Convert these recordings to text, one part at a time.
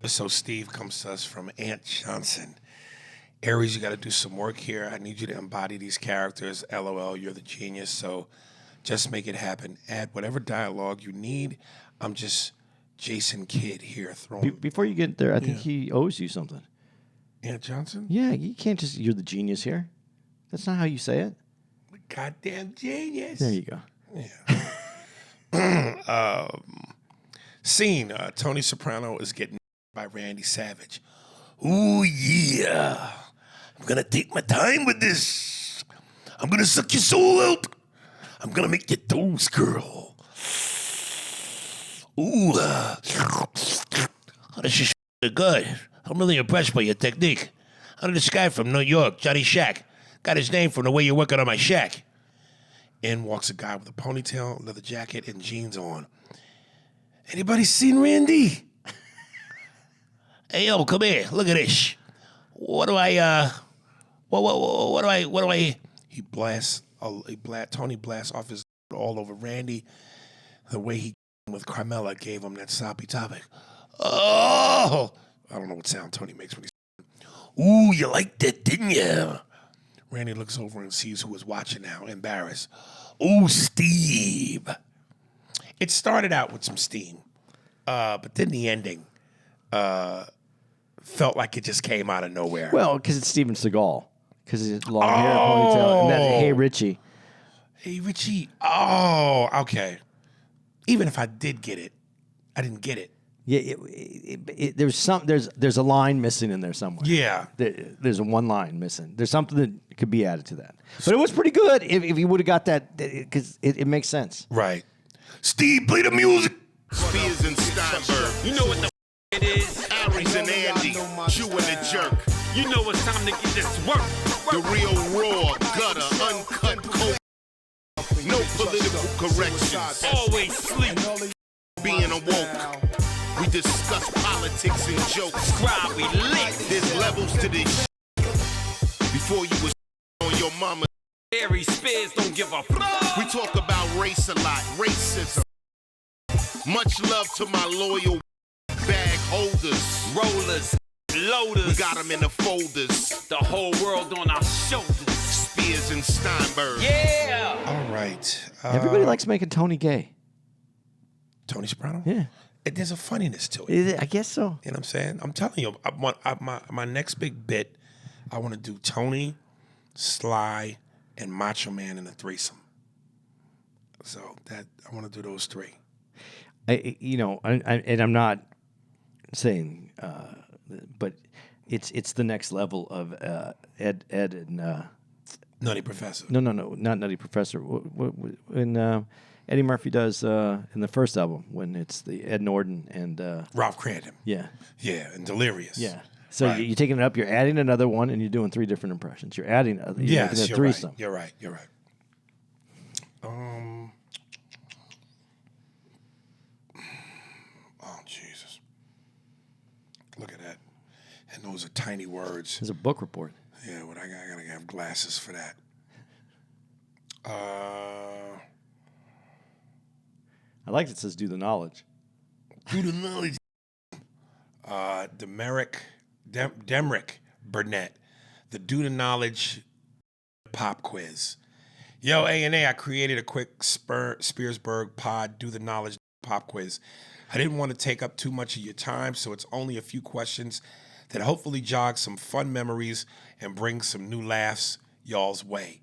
So Steve comes to us from Aunt Johnson. Aries, you got to do some work here. I need you to embody these characters. LOL, you're the genius. So just make it happen. Add whatever dialogue you need. I'm just Jason Kidd here throwing. Before you get there, I think he owes you something. Aunt Johnson? Yeah, you can't just, you're the genius here. That's not how you say it. Goddamn genius. There you go. Yeah. Scene, Tony Soprano is getting by Randy Savage. Ooh, yeah. I'm going to take my time with this. I'm going to suck your soul out. I'm going to make your toes curl. Ooh. This is good. I'm really impressed by your technique. How did this guy from New York, Johnny Shack, got his name from the way you're working on my shack? In walks a guy with a ponytail, leather jacket, and jeans on. Anybody seen Randy? Hey, yo, come here. Look at this. What do I, Tony blasts off his all over Randy. The way he with Carmella gave him that soppy topic. Oh! I don't know what sound Tony makes when he's, ooh, you liked it, didn't you? Randy looks over and sees who is watching now, embarrassed. Ooh, Steve. It started out with some steam, but then the ending felt like it just came out of nowhere. Well, because it's Steven Seagal. Because he's long hair, ponytail, and that's Hey Richie. Hey Richie. Oh, okay. Even if I did get it, I didn't get it. Yeah, there's a line missing in there somewhere. Yeah, there's one line missing. There's something that could be added to that. But it was pretty good if you would have got that, because it makes sense. Right. Steve, play the music. Spears and Steinberg. You know what the it is? Aries and Andy, Jew and the Jerk. You know it's time to get this work. The real raw, gutter, uncut, cold. No political corrections. Always sleep. Being awoke. We discuss politics and jokes. Cry, we lit. There's levels to this. Before you was on your mama. Aries Spears don't give a fuck. We talk about race a lot, racism. Much love to my loyal bag holders. Rollers, loaders. We got them in the folders. The whole world on our shoulders. Spears and Steinberg. Yeah. All right. Everybody likes making Tony gay. Tony Soprano? Yeah. There's a funniness to it. I guess so. You know what I'm saying? I'm telling you, my next big bit, I want to do Tony, Sly, and Macho Man in a threesome. So that I want to do those three. I'm not saying, but it's the next level of Ed and Nutty Professor. No, not Nutty Professor. When Eddie Murphy does in the first album, when it's the Ed Norton and Ralph Cramden. Yeah, and Delirious. Yeah. So right. you're taking it up. You're adding another one, and you're doing three different impressions. You're adding. You're making a threesome. Right. You're right. Oh Jesus! Look at that. And those are tiny words. There's a book report. Yeah, but I gotta have glasses for that. I like it says "do the knowledge." Do the knowledge. Demrick Burnett, the Do the Knowledge pop quiz. Yo, A&A, I created a quick Spearsburg pod Do the Knowledge pop quiz. I didn't want to take up too much of your time, so it's only a few questions that hopefully jog some fun memories and bring some new laughs y'all's way.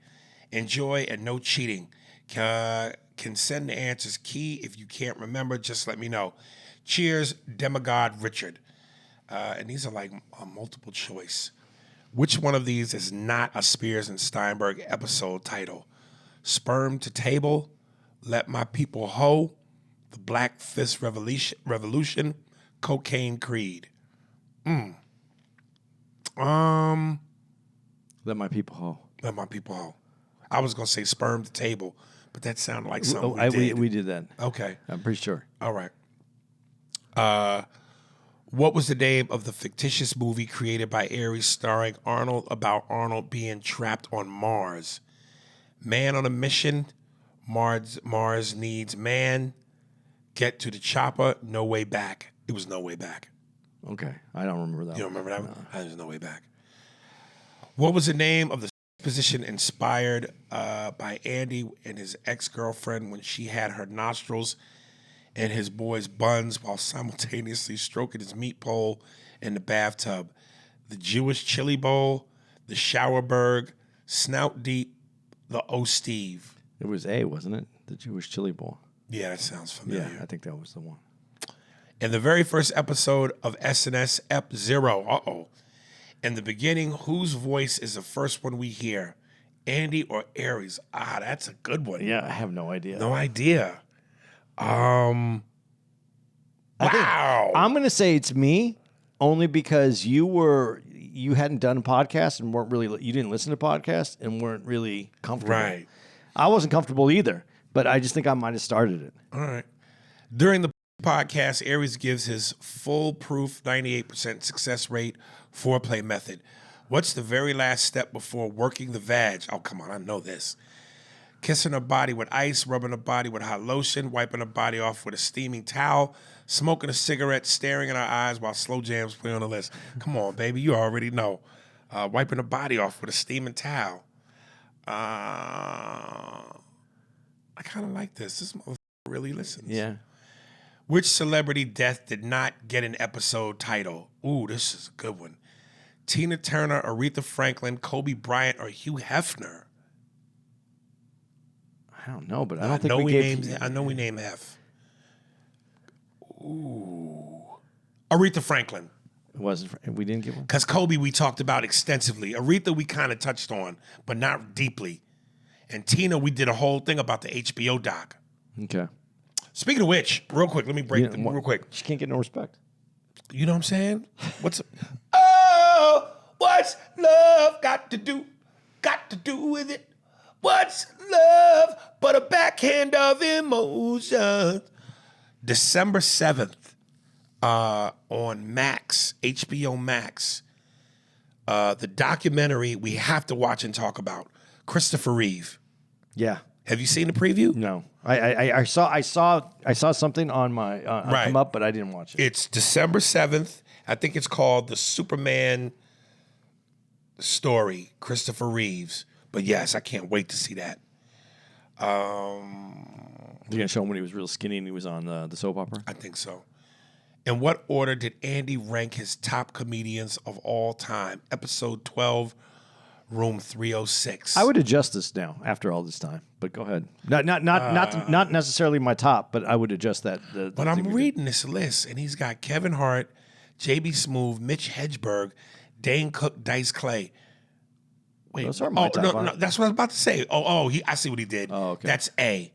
Enjoy and no cheating. Can send the answers key. If you can't remember, just let me know. Cheers, Demigod Richard. And these are like a multiple choice. Which one of these is not a Spears and Steinberg episode title? Sperm to Table, Let My People Hoe, The Black Fist Revolution, Cocaine Creed. Let My People Hoe. Let My People Hoe. I was going to say Sperm to Table, but that sounded like something we did that. Okay. I'm pretty sure. All right. What was the name of the fictitious movie created by Aries starring Arnold about Arnold being trapped on Mars? Man on a Mission, Mars Needs Man, Get to the Chopper, No Way Back. It was No Way Back. Okay, I don't remember that. You one. don't remember that one? There's no way back. What was the name of the position inspired by Andy and his ex-girlfriend when she had her nostrils in his boy's buns while simultaneously stroking his meat pole in the bathtub? The Jewish chili bowl, the Showerberg, Snout Deep, the O Steve. It was A, wasn't it? The Jewish chili bowl. Yeah, that sounds familiar. Yeah, I think that was the one. In the very first episode of SNS Ep 0, in the beginning, whose voice is the first one we hear? Andy or Aries? That's a good one. Yeah, I have no idea. No idea. Wow. I'm going to say it's me, only because you hadn't done a podcast and you didn't listen to podcasts and weren't really comfortable. Right. I wasn't comfortable either, but I just think I might have started it. All right. During the podcast, Aries gives his foolproof 98% success rate foreplay method. What's the very last step before working the vag? Oh, come on, I know this. Kissing her body with ice, rubbing her body with hot lotion, wiping her body off with a steaming towel, smoking a cigarette, staring in her eyes while slow jams play on the list. Come on, baby, you already know. Wiping her body off with a steaming towel. I kind of like this. This motherfucker really listens. Yeah. Which celebrity death did not get an episode title? Ooh, this is a good one. Tina Turner, Aretha Franklin, Kobe Bryant, or Hugh Hefner? I don't know, but I don't think we gave... I know we named F. Ooh. Aretha Franklin. It wasn't... We didn't give one? Because Kobe we talked about extensively. Aretha we kind of touched on, but not deeply. And Tina, we did a whole thing about the HBO doc. Okay. Speaking of which, real quick, let me break them real quick. She can't get no respect. You know what I'm saying? What's love got to do with it? What's love but a backhand of emotion? December 7th on Max, HBO Max, the documentary we have to watch and talk about, Christopher Reeve. Yeah. Have you seen the preview? No. I saw something on my Right. come up, but I didn't watch it. It's December 7th. I think it's called The Superman Story, Christopher Reeves. But yes, I can't wait to see that. You're going to show him when he was real skinny and he was on the soap opera? I think so. In what order did Andy rank his top comedians of all time? Episode 12, room 306. I would adjust this now after all this time, but go ahead. Not necessarily my top, but I would adjust that. But I'm reading this list, and he's got Kevin Hart, J.B. Smoove, Mitch Hedberg, Dane Cook, Dice Clay. Wait, those are my top. No, that's what I was about to say. I see what he did. Oh, okay. That's A.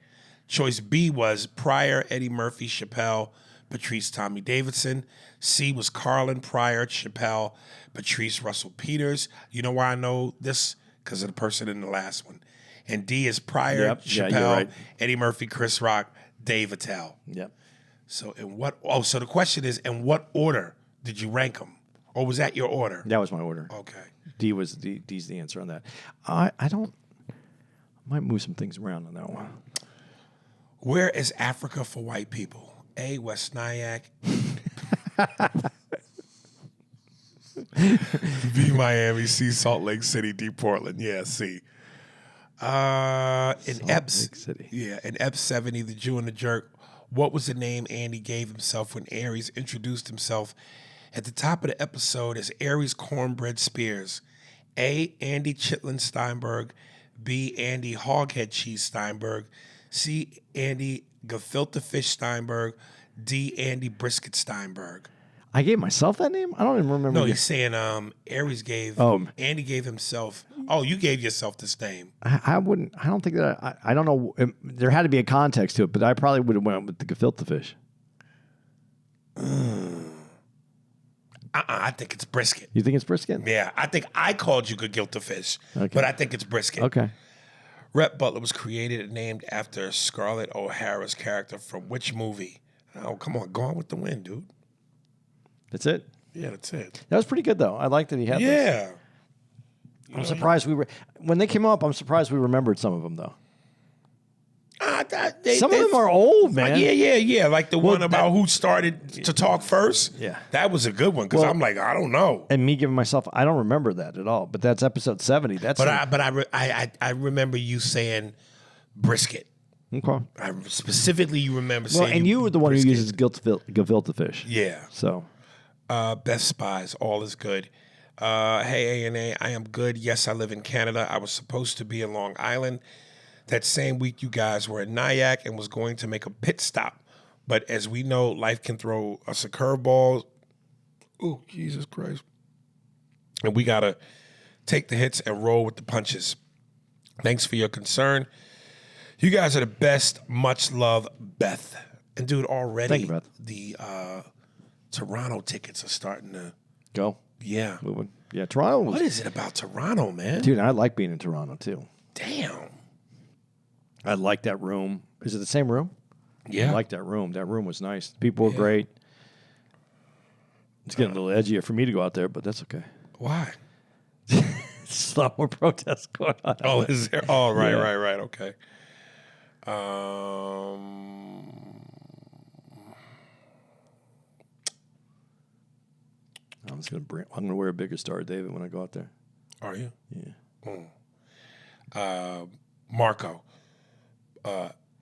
Choice B was Pryor, Eddie Murphy, Chappelle, Patrice, Tommy Davidson. C was Carlin, Pryor, Chappelle, Patrice, Russell Peters. You know why I know this? Because of the person in the last one. And D is Pryor, Chappelle, you're right. Eddie Murphy, Chris Rock, Dave Attell. Yep. So so the question is, in what order did you rank them? Or was that your order? That was my order. Okay. D's the answer on that. I might move some things around on that one. Where is Africa for white people? A, West Nyack. B, Miami. C, Salt Lake City. D, Portland. Yeah, C. In Ep City. Yeah, in Ep 70, The Jew and the Jerk, what was the name Andy gave himself when Aries introduced himself at the top of the episode as Aries Cornbread Spears? A, Andy Chitlin Steinberg. B, Andy Hoghead Cheese Steinberg. C, Andy Gefilte Fish Steinberg. D, Andy Brisket Steinberg. I gave myself that name? I don't even remember. No, he's saying Aries gave, Andy gave himself, you gave yourself this name. I don't think that, I don't know, there had to be a context to it, but I probably would have went with the gefilte fish. I think it's brisket. You think it's brisket? Yeah, I think I called you gefilte fish, but I think it's brisket. Okay. Rhett Butler was created and named after Scarlett O'Hara's character from which movie? Oh, come on, Gone with the Wind, dude. That's it? Yeah, that's it. That was pretty good, though. I like that he had this. Yeah. I'm surprised when they came up, I'm surprised we remembered some of them, though. Some of them are old, man. Yeah. Like the one about who started to talk first. Yeah. That was a good one because I'm like, I don't know. And me giving myself, I don't remember that at all. But that's episode 70. That's I remember you saying brisket. okay. Specifically, you remember saying. Well, and you were the one brisket. who uses gefilte fish. Yeah. So. Best Spies, all is good. Hey, A&A, I am good. Yes, I live in Canada. I was supposed to be in Long Island. That same week, you guys were in Nyack and was going to make a pit stop. But as we know, life can throw us a curveball. Oh, Jesus Christ. And we got to take the hits and roll with the punches. Thanks for your concern. You guys are the best. Much love, Beth. And dude, already Thank you, Beth. The Toronto tickets are starting to Go. Yeah. Moving. Yeah, Toronto was. What is it about Toronto, man? Dude, I like being in Toronto, too. Damn. I like that room. Is it the same room? Yeah. I like that room. That room was nice. People were great. It's getting a little edgier for me to go out there, but that's okay. Why? There's a lot more protests going on. Oh, is there? Oh, right, Yeah. right. Okay. I'm gonna wear a bigger Star of David when I go out there. Are you? Yeah. Marco.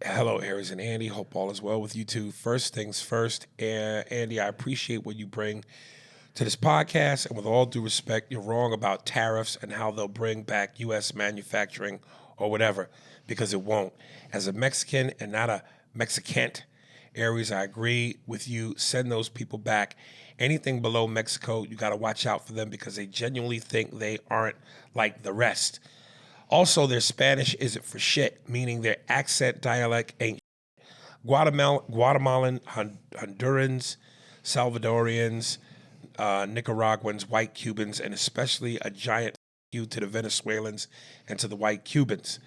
Hello, Aries and Andy. Hope all is well with you two. First things first, Andy, I appreciate what you bring to this podcast. And with all due respect, you're wrong about tariffs and how they'll bring back U.S. manufacturing or whatever, because it won't. As a Mexican and not a Mexicant, Aries, I agree with you. Send those people back. Anything below Mexico, you got to watch out for them because they genuinely think they aren't like the rest. Also, their Spanish isn't for shit, meaning their accent dialect ain't shit. Guatemalan, Hondurans, Salvadorians, Nicaraguans, white Cubans, and especially a giant you to the Venezuelans and to the white Cubans.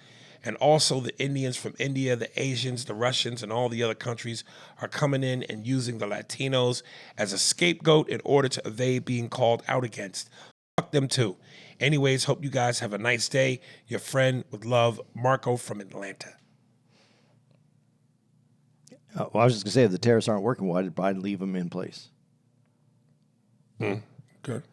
And also the Indians from India, the Asians, the Russians, and all the other countries are coming in and using the Latinos as a scapegoat in order to evade being called out against. Fuck them too. Anyways, hope you guys have a nice day. Your friend with love, Marco from Atlanta. Well, I was just going to say, if the tariffs aren't working, why did Biden leave them in place? Good.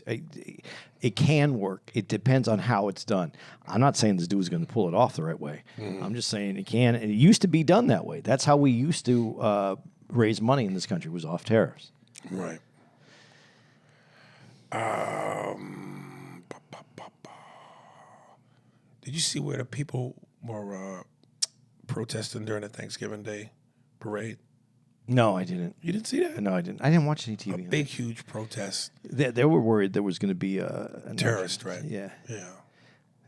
It can work. It depends on how it's done. I'm not saying this dude is going to pull it off the right way. I'm just saying it can. And it used to be done that way. That's how we used to raise money in this country, was off tariffs. Right. Did you see where the people were protesting during the Thanksgiving Day parade? No, I didn't. You didn't see that? No, I didn't. I didn't watch any TV. A big, huge protest. They were worried there was going to be a Terrorist, right? Yeah. Yeah.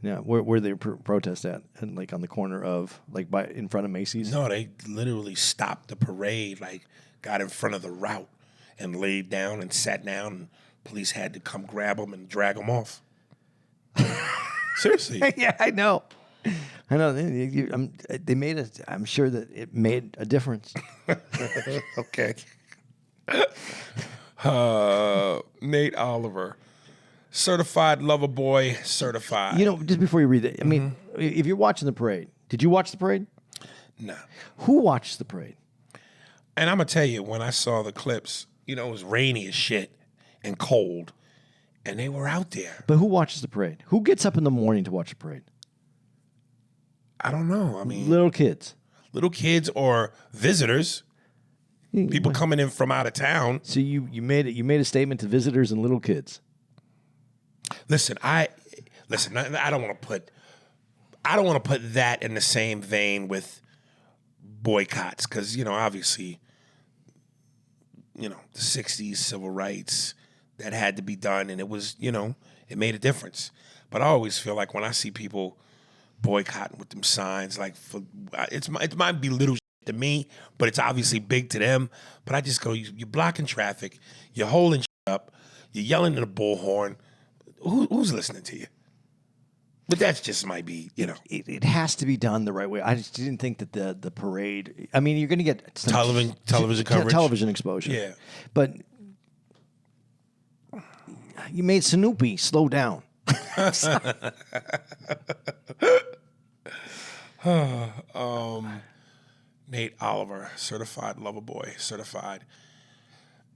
Yeah. Where they protest at? And like on the corner of, like in front of Macy's? No, they literally stopped the parade, like got in front of the route and laid down and sat down, and police had to come grab them and drag them off. Seriously. Yeah, I know. I know. They made it. I'm sure that it made a difference. Okay. Nate Oliver. Certified lover boy, certified. You know, just before you read it, I mean, if you're watching the parade, did you watch the parade? No. Who watched the parade? And I'm going to tell you, when I saw the clips, it was rainy as shit and cold, and they were out there. But who watches the parade? Who gets up in the morning to watch the parade? I don't know. I mean, Little kids. Little kids or visitors, people coming in from out of town. So you made a statement to visitors and little kids. Listen, I don't want to put that in the same vein with boycotts because obviously the 60s civil rights that had to be done, and it was it made a difference. But I always feel like when I see people boycotting with them signs, like it might be little to me, but it's obviously big to them. But I just go, you're blocking traffic, you're holding up, you're yelling in a bullhorn. Who's listening to you? But that's just might be, It has to be done the right way. I just didn't think that the parade. I mean, you're going to get television coverage, television exposure. Yeah, but you made Snoopy slow down. Nate Oliver, certified lover boy, certified.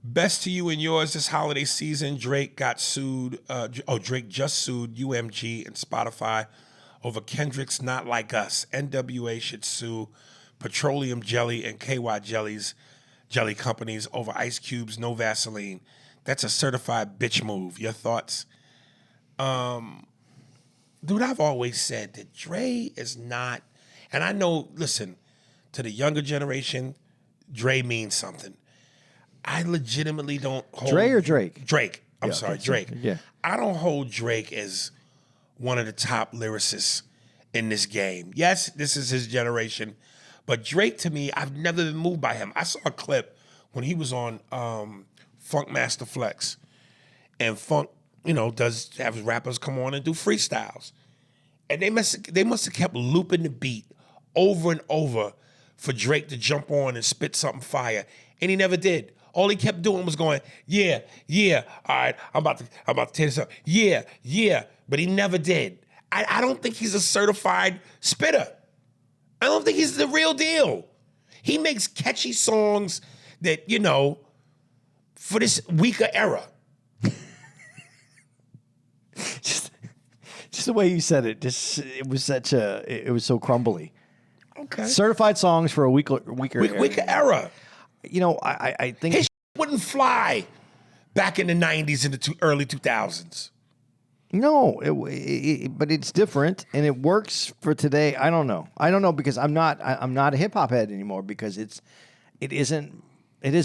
Best to you and yours this holiday season. Drake got sued. Drake just sued UMG and Spotify over Kendrick's Not Like Us. NWA should sue Petroleum Jelly and KY jelly companies over Ice Cube's No Vaseline. That's a certified bitch move. Your thoughts? Dude, I've always said that Dre is not, and I know, listen, to the younger generation, Dre means something. I legitimately don't hold... Dre or Drake? Drake. I'm Yeah, sorry, okay, Drake. yeah. I don't hold Drake as one of the top lyricists in this game. Yes, this is his generation, but Drake, to me, I've never been moved by him. I saw a clip when he was on Funk Master Flex, and Funk, does have rappers come on and do freestyles. And they must have kept looping the beat over and over for Drake to jump on and spit something fire. And he never did. All he kept doing was going, yeah, all right, I'm about to tell you something. Yeah. But he never did. I don't think he's a certified spitter. I don't think he's the real deal. He makes catchy songs that, for this weaker era. Just the way you said it, it was so crumbly. Okay. Certified songs for a weaker era. I think his wouldn't fly back in the 90s and the early 2000s. No, but it's different and it works for today. I don't know because I'm not a hip hop head anymore because it isn't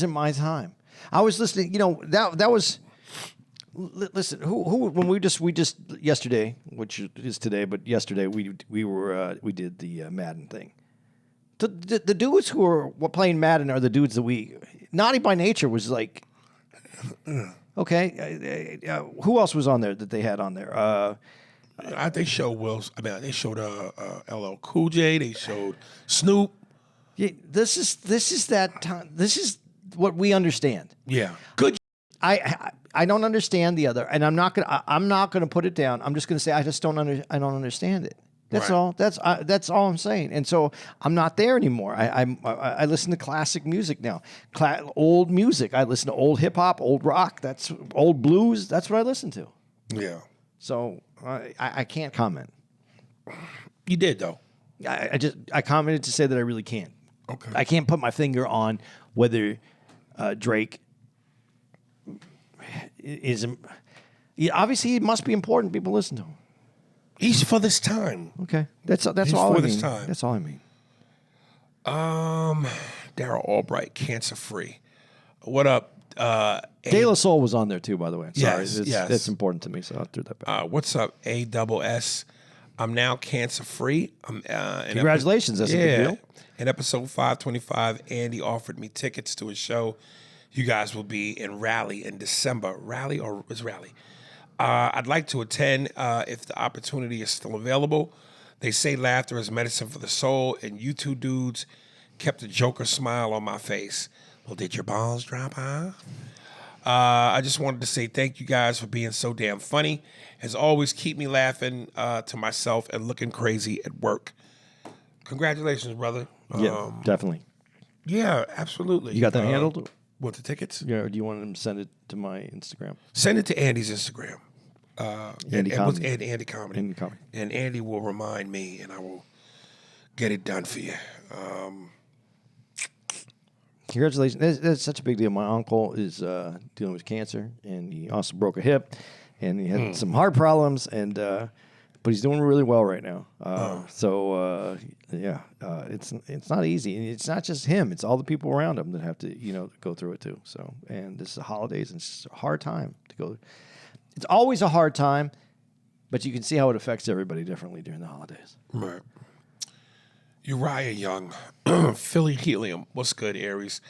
my time. I was listening, that was. Listen, who when we just yesterday, which is today, but yesterday we did the Madden thing. The dudes who are playing Madden are the dudes that Naughty by Nature was like, okay. Who else was on there that they had on there? They showed they showed LL Cool J. They showed Snoop. Yeah, this is that time. This is what we understand. Yeah, good. I don't understand the other, and I'm not gonna put it down. I'm just gonna say I don't understand it. That's all. That's all I'm saying. And so I'm not there anymore. I listen to classic music now, old music. I listen to old hip hop, old rock. That's old blues. That's what I listen to. Yeah. So I can't comment. You did though. I commented to say that I really can't. Okay. I can't put my finger on whether Drake is. Obviously, it must be important. People listen to him. He's for this time. Okay, that's all. He's all for I this mean. time. That's all I mean. Daryl Albright, cancer free. What up? De La Soul was on there too, by the way. Sorry, Yes. That's important to me, so I threw that back. What's up? ASS. I'm now cancer free. Congratulations, that's a big deal. In episode 525, Andy offered me tickets to a show. You guys will be in Raleigh in December. Raleigh or is Raleigh? I'd like to attend if the opportunity is still available. They say laughter is medicine for the soul, and you two dudes kept a Joker smile on my face. Well, did your balls drop off? I just wanted to say thank you guys for being so damn funny. As always, keep me laughing to myself and looking crazy at work. Congratulations, brother. Yeah, definitely. Yeah, absolutely. You got that handled? What, the tickets? Yeah, or do you want them to send it to my Instagram? Send it to Andy's Instagram. Andy Comedy. Andy Comedy. Andy Comedy. And Andy will remind me, and I will get it done for you. Congratulations. That's such a big deal. My uncle is dealing with cancer, and he also broke a hip, and he had some heart problems, and but he's doing really well right now. It's not easy, and it's not just him; it's all the people around him that have to go through it too. So, and this is the holidays, and it's a hard time to go. It's always a hard time, but you can see how it affects everybody differently during the holidays. Right. Uriah Young, Philly Helium. What's good, Aries?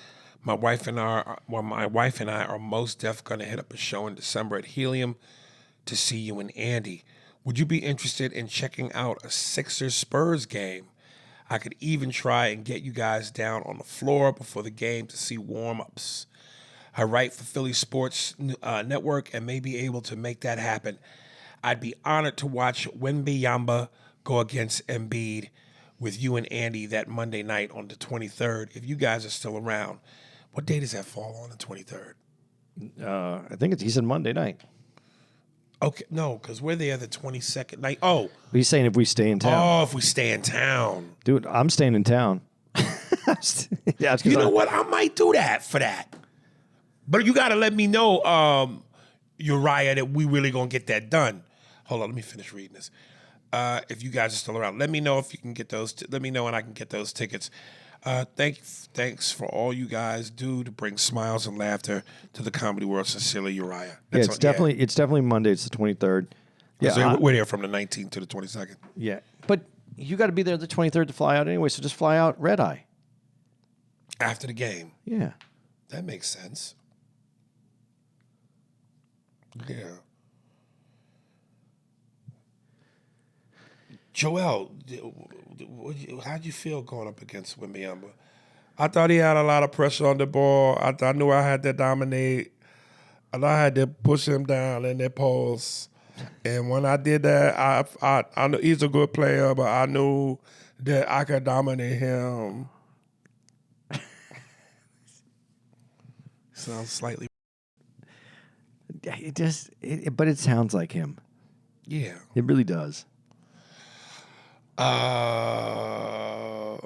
My wife and I are most def going to hit up a show in December at Helium to see you and Andy. Would you be interested in checking out a Sixers-Spurs game? I could even try and get you guys down on the floor before the game to see warm-ups. I write for Philly Sports Network and may be able to make that happen. I'd be honored to watch Wembyamba go against Embiid. with you and Andy that Monday night on the 23rd. If you guys are still around, what day does that fall on the 23rd? I think he said Monday night. Okay, no, because we're there the 22nd night. Oh. He's saying if we stay in town. Oh, if we stay in town. Dude, I'm staying in town. Yeah, you know what? I might do that for that. But you got to let me know, Uriah, that we really going to get that done. Hold on, let me finish reading this. If you guys are still around, let me know if you can get those. Let me know and I can get those tickets. Thanks for all you guys do to bring smiles and laughter to the comedy world. Sincerely, Uriah. It's definitely Monday. It's the 23rd. Yeah, we're there from the 19th to the 22nd. Yeah, but you got to be there the 23rd to fly out anyway. So just fly out red eye after the game. Yeah, that makes sense. Yeah. Joel, how'd you feel going up against Wembanyama? I thought he had a lot of pressure on the ball. I knew I had to dominate. And I had to push him down in the post. And when I did that, I know he's a good player, but I knew that I could dominate him. Sounds slightly. But it sounds like him. Yeah. It really does. Joel,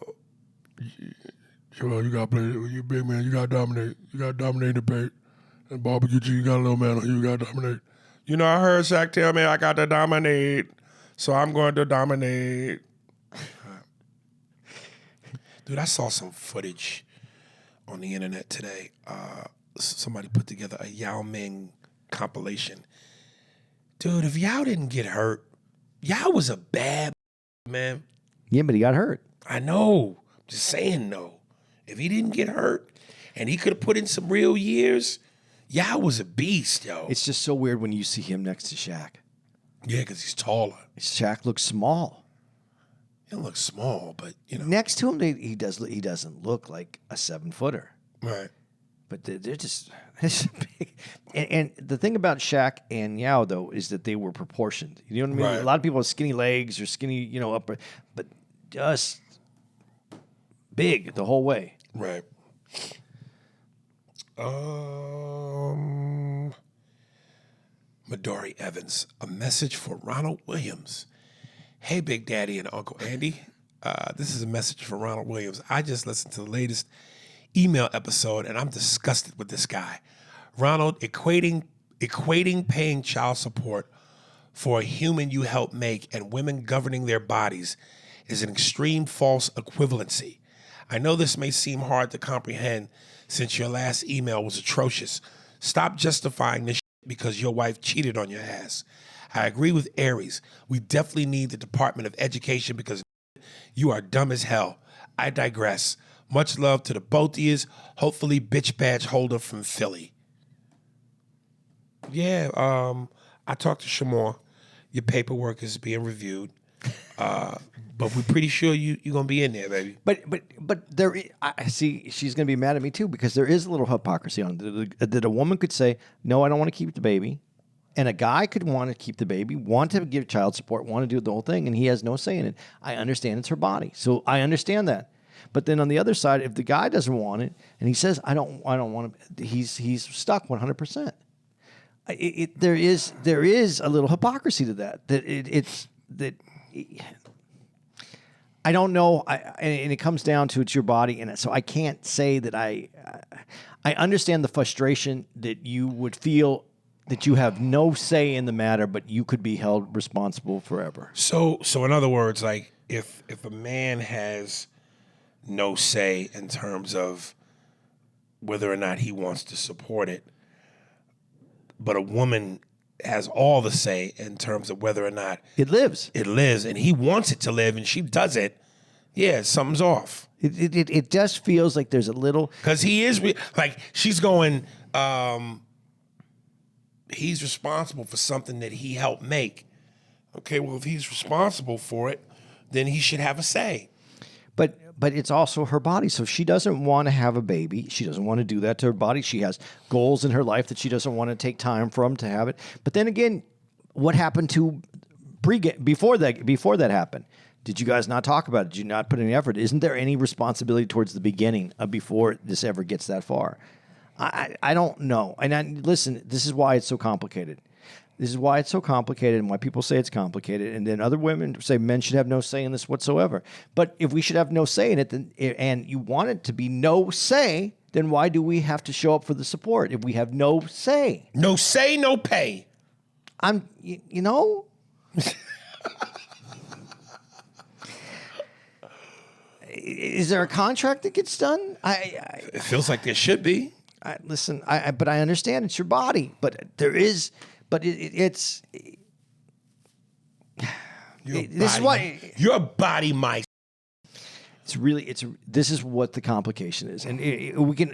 you gotta play. You big man. You gotta dominate. You gotta dominate the paint. And barbecue cheese, you got a little man on you. You gotta dominate. You know, I heard Shaq tell me I got to dominate, so I'm going to dominate. Dude, I saw some footage on the internet today. Somebody put together a Yao Ming compilation. Dude, if Yao didn't get hurt, Yao was a bad man. Yeah, but he got hurt. I know. I'm just saying, though. If he didn't get hurt and he could have put in some real years, Yao was a beast, yo. It's just so weird when you see him next to Shaq. Yeah, because he's taller. Shaq looks small. He don't look small, but, you know. Next to him, he doesn't look like a 7-footer. Right. But they're just big. And the thing about Shaq and Yao, though, is that they were proportioned. You know what I mean? Right. A lot of people have skinny legs or skinny, upper, but just big the whole way. Right. Midori Evans, a message for Ronald Williams. Hey, Big Daddy and Uncle Andy. This is a message for Ronald Williams. I just listened to the latest email episode, and I'm disgusted with this guy. Ronald, equating paying child support for a human you help make and women governing their bodies is an extreme false equivalency. I know this may seem hard to comprehend since your last email was atrocious. Stop justifying this because your wife cheated on your ass. I agree with Aries. We definitely need the Department of Education because you are dumb as hell. I digress. Much love to the both of yous. Hopefully, bitch badge holder from Philly. Yeah, I talked to Shamor. Your paperwork is being reviewed. But we're pretty sure you're going to be in there, baby. But I see she's going to be mad at me too because there is a little hypocrisy on it. That a woman could say, no, I don't want to keep the baby. And a guy could want to keep the baby, want to give child support, want to do the whole thing, and he has no say in it. I understand it's her body. So I understand that. But then on the other side, if the guy doesn't want it and he says, I don't want to, he's stuck 100%. There is a little hypocrisy to that. I don't know, and it comes down to it's your body, and so I can't say that I understand the frustration that you would feel that you have no say in the matter, but you could be held responsible forever. So in other words, like if a man has no say in terms of whether or not he wants to support it, but a woman has all the say in terms of whether or not it lives, and he wants it to live, and she does it, yeah, something's off. It just feels like there's a little because he is like she's going. He's responsible for something that he helped make. Okay, well, if he's responsible for it, then he should have a say. But it's also her body. So she doesn't want to have a baby. She doesn't want to do that to her body. She has goals in her life that she doesn't want to take time from to have it. But then again, what happened to before that happened? Did you guys not talk about it? Did you not put any effort? Isn't there any responsibility towards the beginning before this ever gets that far? I don't know. And listen, this is why it's so complicated. This is why it's so complicated and why people say it's complicated. And then other women say men should have no say in this whatsoever. But if we should have no say in it, then, and you want it to be no say, then why do we have to show up for the support if we have no say? No say, no pay. You know? Is there a contract that gets done? It feels like there should be. Listen, but I understand it's your body, but there is, but it's. This is why your body, my. This is what the complication is, and we can.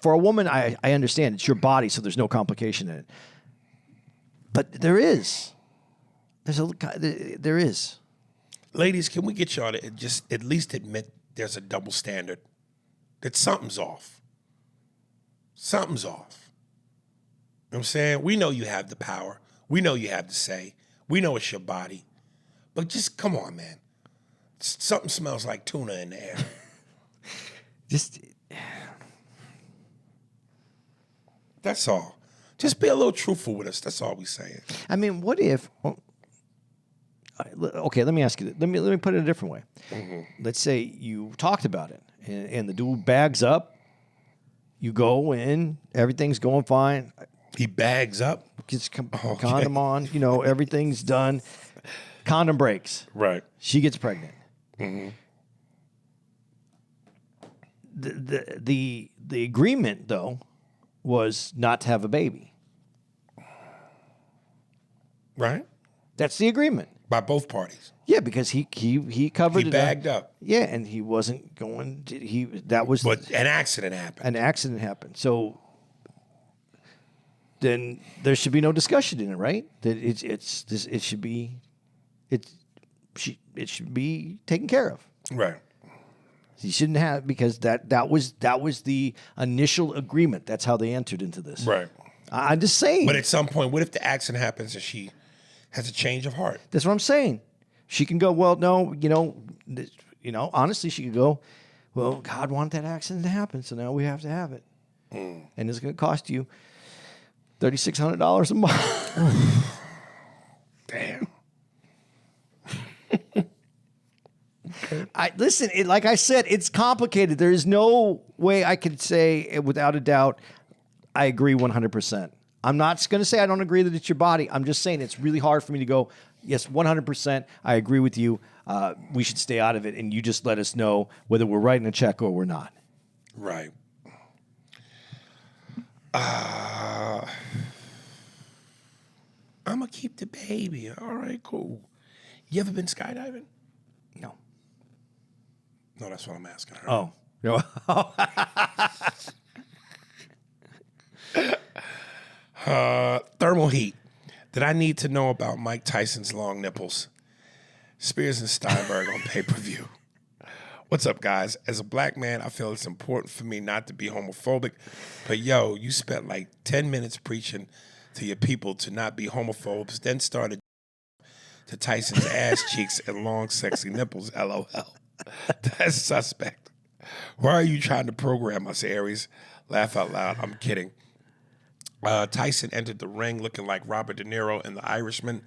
For a woman, I understand it's your body, so there's no complication in it. But there is. There is. Ladies, can we get y'all to just at least admit there's a double standard? That something's off. Something's off. You know what I'm saying? We know you have the power. We know you have the say. We know it's your body. But just come on, man. Something smells like tuna in the air. That's all. Just be a little truthful with us. That's all we saying. I mean, what if? Okay, let me ask you. Let me put it a different way. Mm-hmm. Let's say you talked about it, and the dude bags up. You go in, everything's going fine. He bags up, gets condom on. You know, everything's done. Condom breaks. Right. She gets pregnant. Mm-hmm. The agreement though was not to have a baby. Right. That's the agreement by both parties. Yeah, because he covered he it. Bagged up. Yeah, and he wasn't going. But an accident happened. An accident happened. So then there should be no discussion in it, right? That it should be taken care of. Right. You shouldn't have, because that was the initial agreement. That's how they entered into this. Right. I'm just saying. But at some point, what if the accident happens and she has a change of heart? That's what I'm saying. She can go, well, no, honestly, she could go, well, God wanted that accident to happen, so now we have to have it. And it's going to cost you $3,600 a month. Damn. Listen, like I said, it's complicated. There is no way I could say without a doubt I agree 100%. I'm not going to say I don't agree that it's your body. I'm just saying it's really hard for me to go, yes, 100%, I agree with you. We should stay out of it, and you just let us know whether we're writing a check or we're not. Right. I'm going to keep the baby. All right, cool. You ever been skydiving? No. No, that's what I'm asking her. Oh. No. Thermal heat. Did I need to know about Mike Tyson's long nipples? Spears and Steinberg on pay-per-view. What's up, guys? As a black man, I feel it's important for me not to be homophobic. But, yo, you spent like 10 minutes preaching to your people to not be homophobes, then started to Tyson's ass cheeks and long, sexy nipples. LOL. That's suspect. Why are you trying to program us, Aries? Laugh out loud. I'm kidding. Tyson entered the ring looking like Robert De Niro in The Irishman.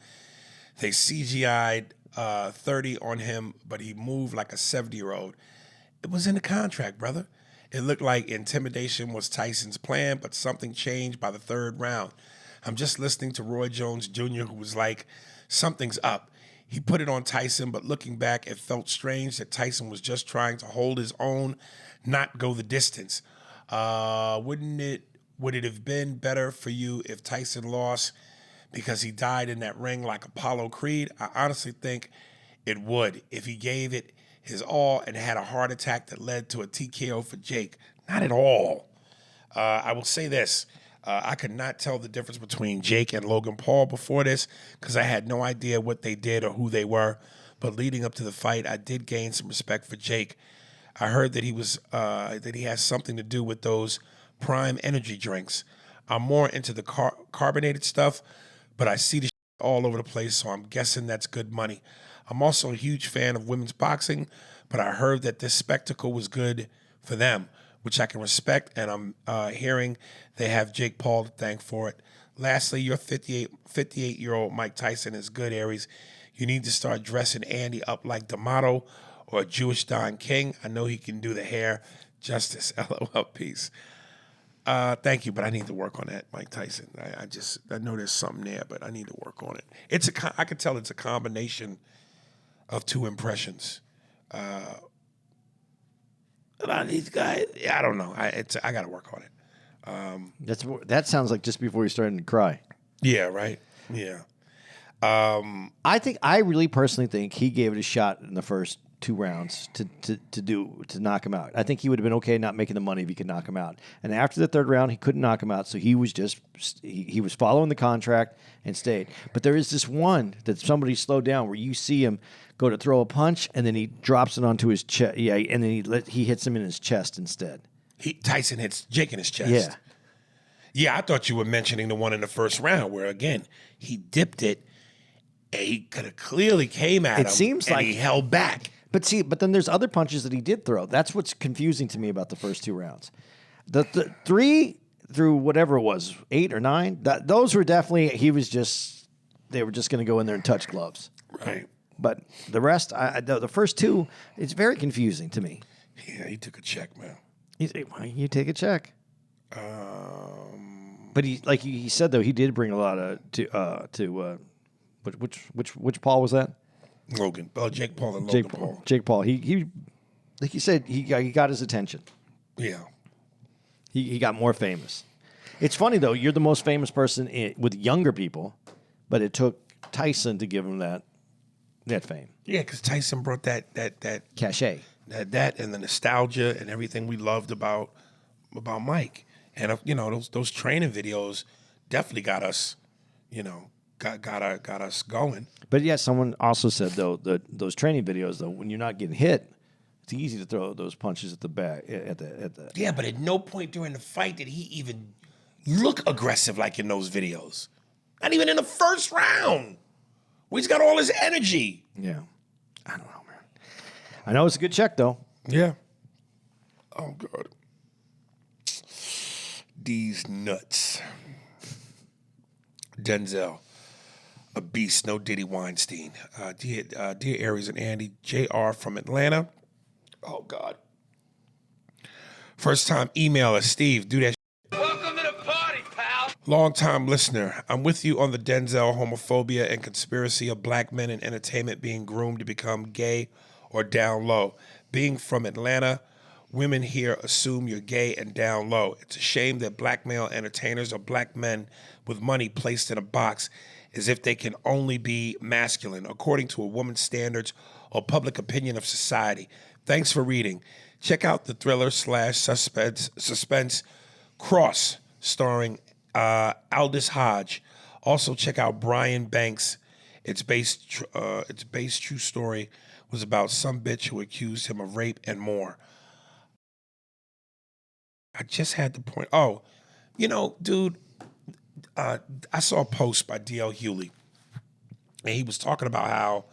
They CGI'd 30 on him, but he moved like a 70-year-old. It was in the contract, brother. It looked like intimidation was Tyson's plan, but something changed by the third round. I'm just listening to Roy Jones Jr., who was like, something's up. He put it on Tyson, but looking back, it felt strange that Tyson was just trying to hold his own, not go the distance. Would it have been better for you if Tyson lost because he died in that ring like Apollo Creed? I honestly think it would if he gave it his all and had a heart attack that led to a TKO for Jake. Not at all. I will say this. I could not tell the difference between Jake and Logan Paul before this because I had no idea what they did or who they were. But leading up to the fight, I did gain some respect for Jake. I heard that he has something to do with those Prime energy drinks. I'm more into the carbonated stuff, but I see the all over the place, so I'm guessing that's good money. I'm also a huge fan of women's boxing, but I heard that this spectacle was good for them, which I can respect, and I'm hearing they have Jake Paul to thank for it. Lastly, your 58-year-old Mike Tyson is good, Aries. You need to start dressing Andy up like D'Amato or a Jewish Don King. I know he can do the hair justice. LOL, peace. Thank you, but I need to work on that, Mike Tyson. I know there's something there, but I need to work on it. I can tell it's a combination of two impressions. About these guys, I don't know. I got to work on it. That sounds like just before you're starting to cry. Yeah, right. Yeah. I really personally think he gave it a shot in the first 2 rounds to knock him out. I think he would have been okay not making the money if he could knock him out. And after the 3rd round, he couldn't knock him out, so he was just he was following the contract and stayed. But there is this one that somebody slowed down where you see him go to throw a punch and then he drops it onto his chest. Yeah, and then he hits him in his chest instead. Tyson hits Jake in his chest. Yeah. Yeah, I thought you were mentioning the one in the first round where, again, he dipped it and he could have clearly came at him. It seems and like he held back. But then there's other punches that he did throw. That's what's confusing to me about the first 2 rounds. The 3 through whatever it was, 8 or 9, those were definitely, they were just going to go in there and touch gloves. Right. But the rest, the first 2, it's very confusing to me. Yeah, he took a check, man. Why you take a check? But he said though, he did bring a lot of which Paul was that? Logan. Jake Paul and Logan Paul. Jake Paul. He like you said, he got his attention. Yeah. He got more famous. It's funny though, you're the most famous person with younger people, but it took Tyson to give him that fame. Yeah, because Tyson brought that Cachet. That and the nostalgia and everything we loved about Mike. And those training videos definitely got us, got us going. But yeah, someone also said though that those training videos though, when you're not getting hit, it's easy to throw those punches at the back at the. Yeah, but at no point during the fight did he even look aggressive like in those videos. Not even in the first round, where he's got all his energy. Yeah, I don't know, man. I know it's a good check though. Yeah. Oh God. These nuts. Denzel. A beast, no Diddy Weinstein. Dear Aries and Andy, JR from Atlanta. Oh, God. First time emailer, Steve, do that. Welcome to the party, pal. Long time listener. I'm with you on the Denzel homophobia and conspiracy of black men in entertainment being groomed to become gay or down low. Being from Atlanta, women here assume you're gay and down low. It's a shame that black male entertainers are black men with money placed in a box as if they can only be masculine, according to a woman's standards or public opinion of society. Thanks for reading. Check out the thriller / suspense Cross, starring Aldous Hodge. Also check out Brian Banks. Its based true story was about some bitch who accused him of rape and more. I just had to point. Oh, dude, I saw a post by D.L. Hewley, and he was talking about how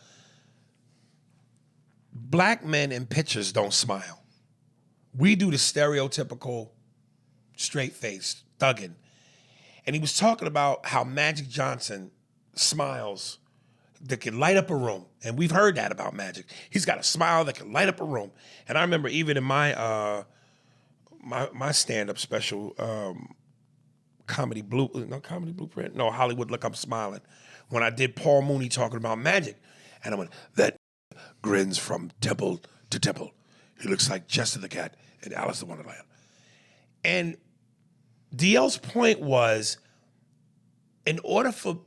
black men in pictures don't smile. We do the stereotypical straight-faced thugging. And he was talking about how Magic Johnson smiles that can light up a room. And we've heard that about Magic. He's got a smile that can light up a room. And I remember even in my my stand-up special, Hollywood Look, I'm Smiling, when I did Paul Mooney talking about Magic. And I went, that grins from temple to temple. He looks like Chester the Cat in Alice in Wonderland. And DL's point was, in order for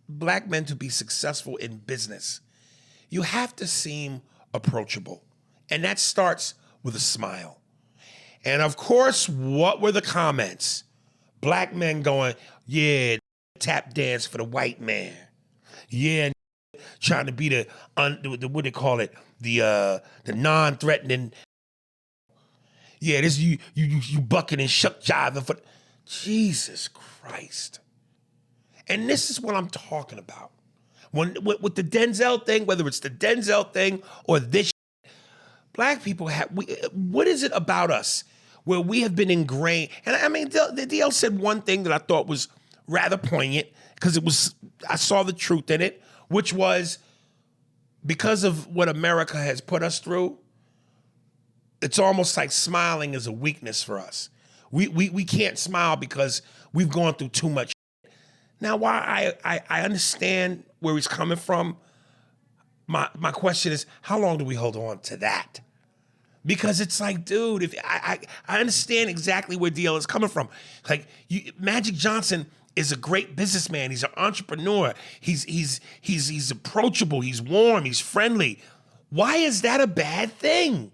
black men to be successful in business, you have to seem approachable. And that starts with a smile. And of course, what were the comments? Black men going, yeah, tap dance for the white man. Yeah, trying to be the what they call it, the non-threatening. Yeah, this you bucking and shuck jiving for Jesus Christ. And this is what I'm talking about. With the Denzel thing, whether it's the Denzel thing or this, black people what is it about us where we have been ingrained? And I mean, DL said one thing that I thought was rather poignant because I saw the truth in it, which was because of what America has put us through, it's almost like smiling is a weakness for us. We can't smile because we've gone through too much. Now, why I understand where he's coming from, my question is, how long do we hold on to that? Because it's like, dude, if I understand exactly where DL is coming from. Like, Magic Johnson is a great businessman. He's an entrepreneur. He's approachable. He's warm. He's friendly. Why is that a bad thing?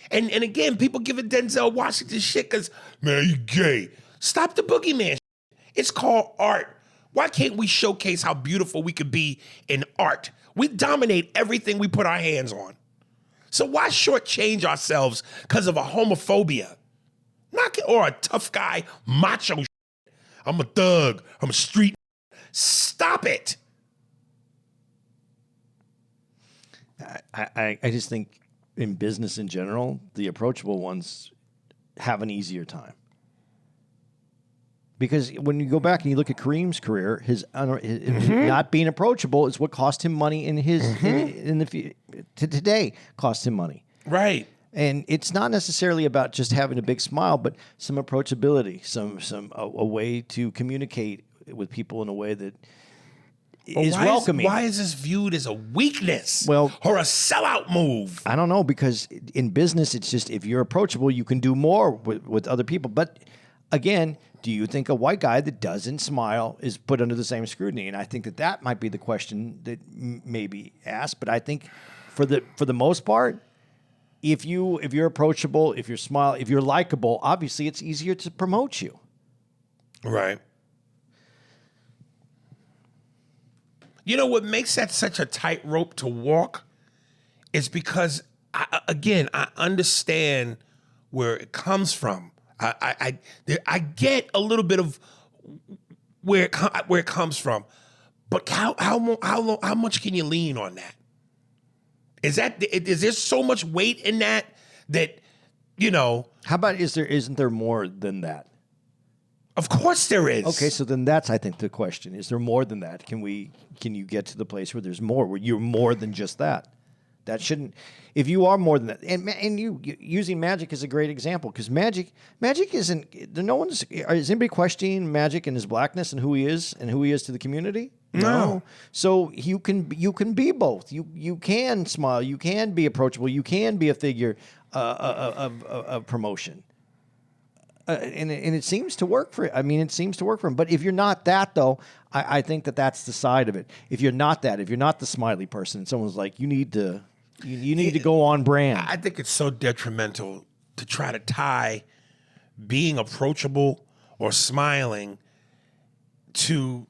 And again, people giving Denzel Washington shit because, man, you gay. Stop the boogeyman shit. It's called art. Why can't we showcase how beautiful we could be in art? We dominate everything we put our hands on. So why shortchange ourselves because of a homophobia? Or a tough guy, macho shit. I'm a thug. I'm a street. Stop it. I just think in business in general, the approachable ones have an easier time. Because when you go back and you look at Kareem's career, his not being approachable is what cost him money in today cost him money. Right. And it's not necessarily about just having a big smile, but some approachability, a way to communicate with people in a way that is welcoming. Why is this viewed as a weakness? Well, or a sellout move? I don't know, because in business, it's just if you're approachable, you can do more with other people. But again, do you think a white guy that doesn't smile is put under the same scrutiny? And I think that might be the question that may be asked. But I think for the most part, if you're approachable, if you're likable, obviously it's easier to promote you. Right. You know what makes that such a tightrope to walk is because, I understand where it comes from. I get a little bit of where it comes from, but how much can you lean on that? Is there so much weight in that you know? How about isn't there more than that? Of course there is. Okay, so then that's, I think, the question. Is there more than that? Can you get to the place where there's more, where you're more than just that? That shouldn't, if you are more than that, and you using Magic is a great example, because Magic isn't, is anybody questioning Magic and his blackness and who he is to the community? No. So you can be both. You can smile, you can be approachable, you can be a figure of promotion. And it seems to work for him. But if you're not that, though, I think that's the side of it. If you're not that, if you're not the smiley person, and someone's like, you need to go on brand. I think it's so detrimental to try to tie being approachable or smiling to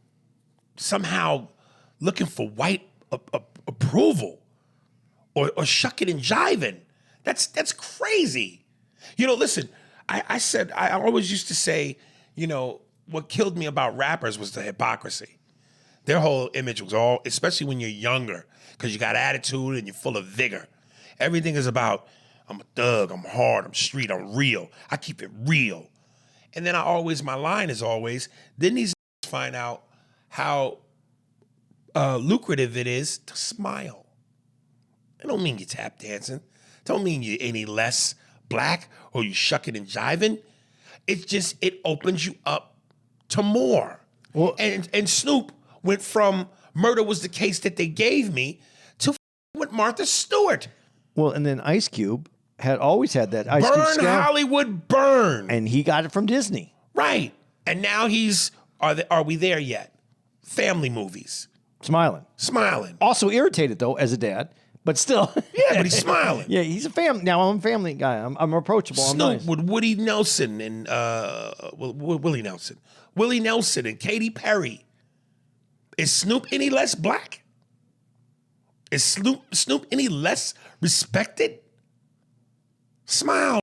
somehow looking for white approval or shucking and jiving. That's crazy. Listen. I always used to say, what killed me about rappers was the hypocrisy. Their whole image was all, especially when you're younger, because you got attitude and you're full of vigor. Everything is about, I'm a thug, I'm hard, I'm street, I'm real. I keep it real. And then my line is always, then these find out how lucrative it is to smile. It don't mean you're tap dancing. It don't mean you're any less black or you shucking and jiving. It's just, it opens you up to more. Well, and Snoop went from murder was the case that they gave me to with Martha Stewart. Well, and then Ice Cube had always had that Ice Cube Burn scam. Hollywood, burn. And he got it from Disney. Right. And now are we there yet? Family movies. Smiling. Also irritated, though, as a dad. But still. Yeah, but he's smiling. Yeah, he's a family. Now, I'm a family guy. I'm approachable. Snoop I'm nice. with Woody Nelson and Willie Nelson. Willie Nelson and Katy Perry. Is Snoop any less black? Is Snoop any less respected? Smile.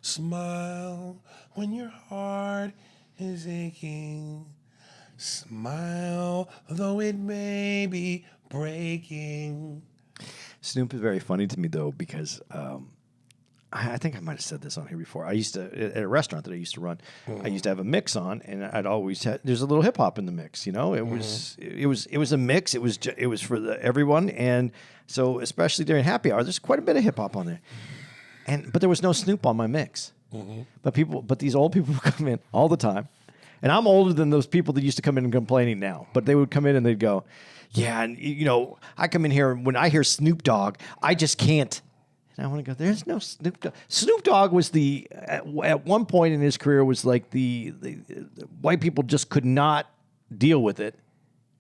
Smile when your heart is aching. Smile, though it may be breaking. Snoop is very funny to me though because I think I might have said this on here before. I used to at a restaurant that I used to run. I used to have a mix on, and I'd always had. There's a little hip hop in the mix. It was a mix. It was for everyone, and so especially during happy hour, there's quite a bit of hip hop on there. But there was no Snoop on my mix. But these old people would come in all the time. And I'm older than those people that used to come in and complaining now. But they would come in and they'd go, yeah, and I come in here and when I hear Snoop Dogg, I just can't. And I want to go, there's no Snoop Dogg. Snoop Dogg was at one point in his career was like the white people just could not deal with it.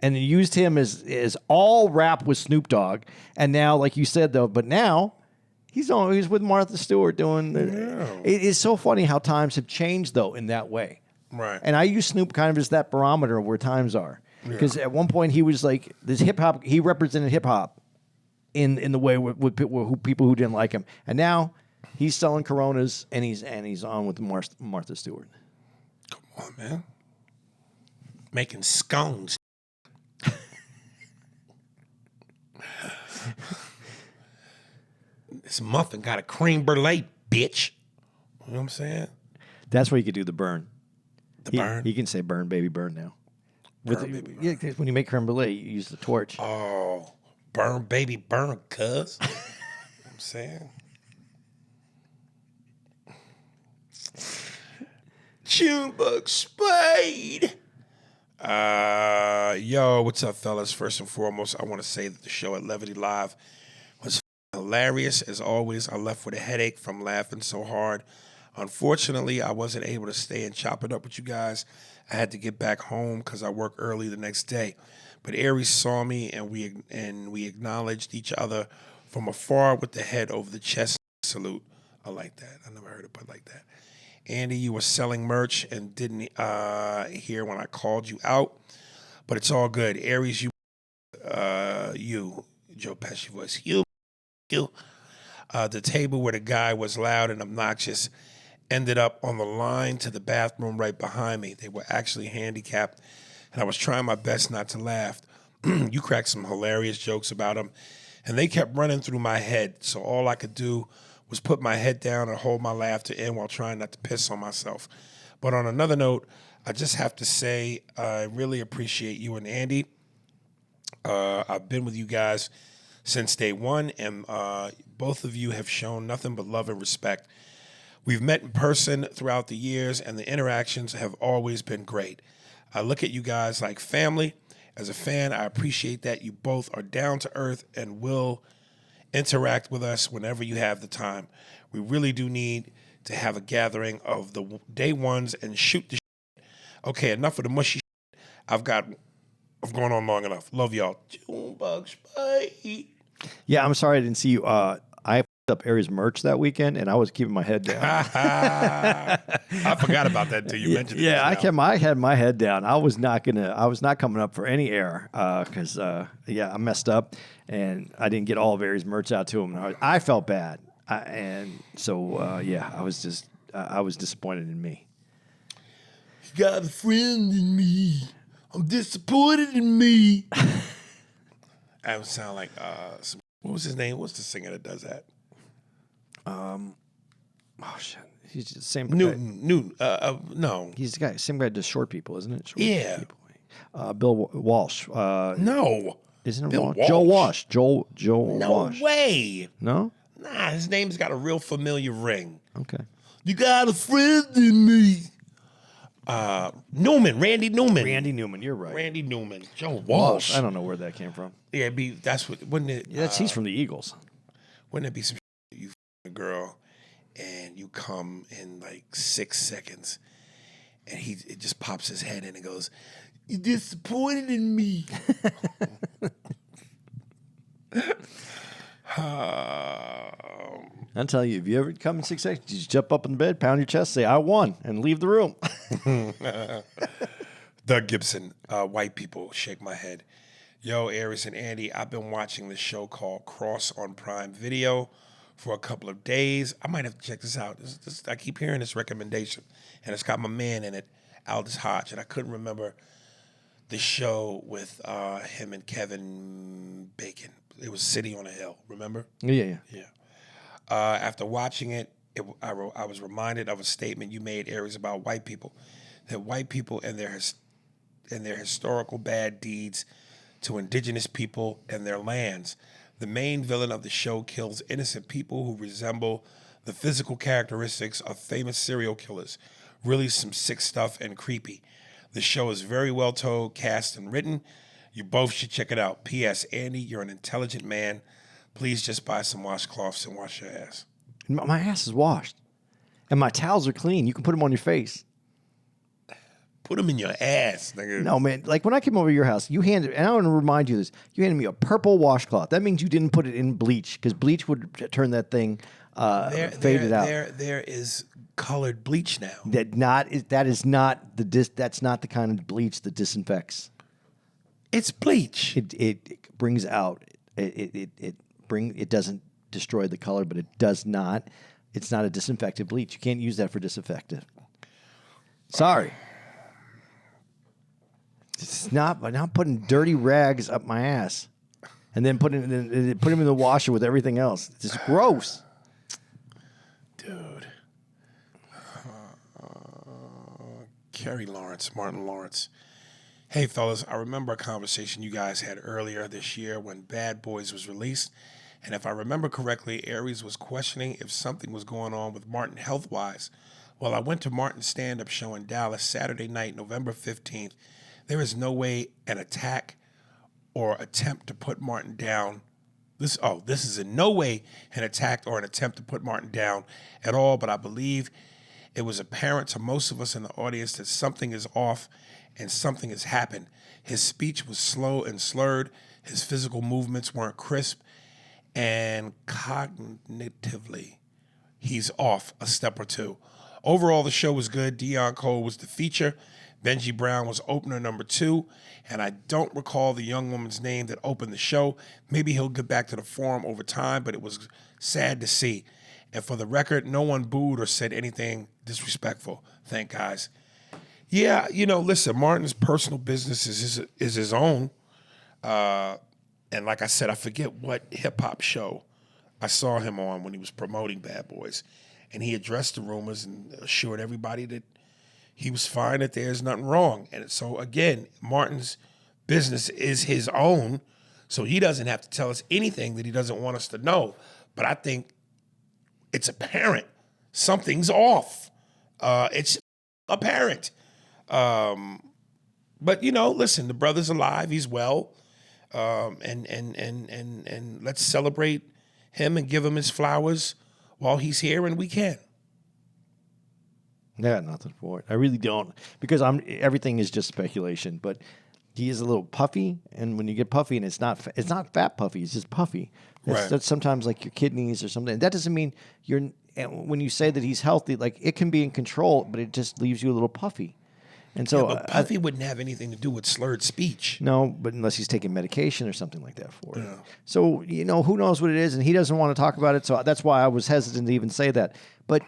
And they used him as all rap was Snoop Dogg. And now, like you said though, but now he's with Martha Stewart doing It is so funny how times have changed though in that way. Right. And I use Snoop kind of as that barometer of where times are. Because at one point he was like this hip hop. He represented hip hop in the way with people who didn't like him. And now he's selling Coronas and he's on with Martha Stewart. Come on, man. Making scones. This muffin got a cream brulee, bitch. You know what I'm saying? That's where you could do the burn. Burn? You can say burn, baby, burn now. Burn, baby, burn. Yeah, 'cause when you make creme brulee, you use the torch. Oh, burn, baby, burn, cuz. You know what I'm saying? Junebug Spade. Yo, what's up, fellas? First and foremost, I want to say that the show at Levity Live was hilarious. As always, I left with a headache from laughing so hard. Unfortunately, I wasn't able to stay and chop it up with you guys. I had to get back home because I work early the next day. But Aries saw me, and we acknowledged each other from afar with the head over the chest salute. I like that. I never heard it put like that. Andy, you were selling merch and didn't hear when I called you out, but it's all good. Aries, you, Joe Pesci voice, you. The table where the guy was loud and obnoxious ended up on the line to the bathroom right behind me. They were actually handicapped, and I was trying my best not to laugh. You cracked some hilarious jokes about them, and they kept running through my head, so all I could do was put my head down and hold my laughter in while trying not to piss on myself. But on another note, I just have to say I really appreciate you and Andy. I've been with you guys since day one, and both of you have shown nothing but love and respect. We've met in person throughout the years, and the interactions have always been great. I look at you guys like family. As a fan, I appreciate that you both are down to earth and will interact with us whenever you have the time. We really do need to have a gathering of the day ones and shoot the shit. Okay, enough of the mushy shit. I've gone on long enough. Love y'all. Junebug Spade. Yeah, I'm sorry I didn't see you. I picked up Aries merch that weekend, and I was keeping my head down. I forgot about that until you mentioned it. Yeah, I had my head down. I was not coming up for any air because I messed up and I didn't get all of Aries merch out to him. I felt bad, I was disappointed in me. You got a friend in me. I'm disappointed in me. That would sound like what was his name? What's the singer that does that? Oh shit, he's the same. Newton. No. He's the guy. Same guy that does short people, isn't it? Short Yeah. People. Bill Walsh. No. Isn't it Bill Walsh? Walsh. Joe Walsh. Joel No Walsh. way. No. Nah, his name's got a real familiar ring. Okay. You got a friend in me. Randy Newman. Randy Newman. You're right. Randy Newman. Joe Walsh. I don't know where that came from. Yeah, wouldn't it? He's from the Eagles. Wouldn't it be some shit you a girl and you come in like 6 seconds and it just pops his head in and goes, "You disappointed in me." I'll tell you, if you ever come in 6 seconds, you just jump up in bed, pound your chest, say, "I won," and leave the room. Doug Gibson, white people, shake my head. Yo, Aries and Andy, I've been watching this show called Cross on Prime Video for a couple of days. I might have to check this out. I keep hearing this recommendation, and it's got my man in it, Aldous Hodge, and I couldn't remember the show with him and Kevin Bacon. It was City on a Hill. Remember? Yeah. After watching it, I was reminded of a statement you made, Aries, about white people. That white people and their historical bad deeds to indigenous people and their lands. The main villain of the show kills innocent people who resemble the physical characteristics of famous serial killers. Really some sick stuff and creepy. The show is very well told, cast, and written. You both should check it out. P.S. Andy, you're an intelligent man. Please just buy some washcloths and wash your ass. My ass is washed. And my towels are clean. You can put them on your face. Put them in your ass, nigga. No, man. Like when I came over to your house, you handed, and I want to remind you of this, you handed me a purple washcloth. That means you didn't put it in bleach because bleach would turn that thing faded out. There is colored bleach now. That's not the kind of bleach that disinfects. It's bleach. It brings out it doesn't destroy the color, but it does not. It's not a disinfectant bleach. You can't use that for disinfectant. Sorry. It's not. But now putting dirty rags up my ass, and then put them in the washer with everything else. It's just gross, dude. Martin Lawrence. Hey, fellas, I remember a conversation you guys had earlier this year when Bad Boys was released, and if I remember correctly, Aries was questioning if something was going on with Martin health-wise. Well, I went to Martin's stand-up show in Dallas Saturday night, November 15th. There is no way an attack or attempt to put Martin down. This is in no way an attack or an attempt to put Martin down at all, but I believe it was apparent to most of us in the audience that something is off and something has happened. His speech was slow and slurred. His physical movements weren't crisp. And cognitively, he's off a step or two. Overall, the show was good. Dion Cole was the feature. Benji Brown was opener number 2, and I don't recall the young woman's name that opened the show. Maybe he'll get back to the forum over time, but it was sad to see. And for the record, no one booed or said anything disrespectful. Thank guys. Yeah, listen, Martin's personal business is his own. And like I said, I forget what hip-hop show I saw him on when he was promoting Bad Boys. And he addressed the rumors and assured everybody that he was fine, that there's nothing wrong. And so, again, Martin's business is his own, so he doesn't have to tell us anything that he doesn't want us to know. But I think it's apparent. Something's off. It's apparent. But, listen, the brother's alive. He's well. And let's celebrate him and give him his flowers while he's here and we can. I got nothing for it. I really don't, because everything is just speculation. But he is a little puffy, and when you get puffy, and it's not fat puffy, it's just puffy. That's sometimes like your kidneys or something. That doesn't mean when you say that he's healthy, like it can be in control, but it just leaves you a little puffy. And so, but puffy wouldn't have anything to do with slurred speech. No, but unless he's taking medication or something like that for it. So who knows what it is, and he doesn't want to talk about it. So that's why I was hesitant to even say that. But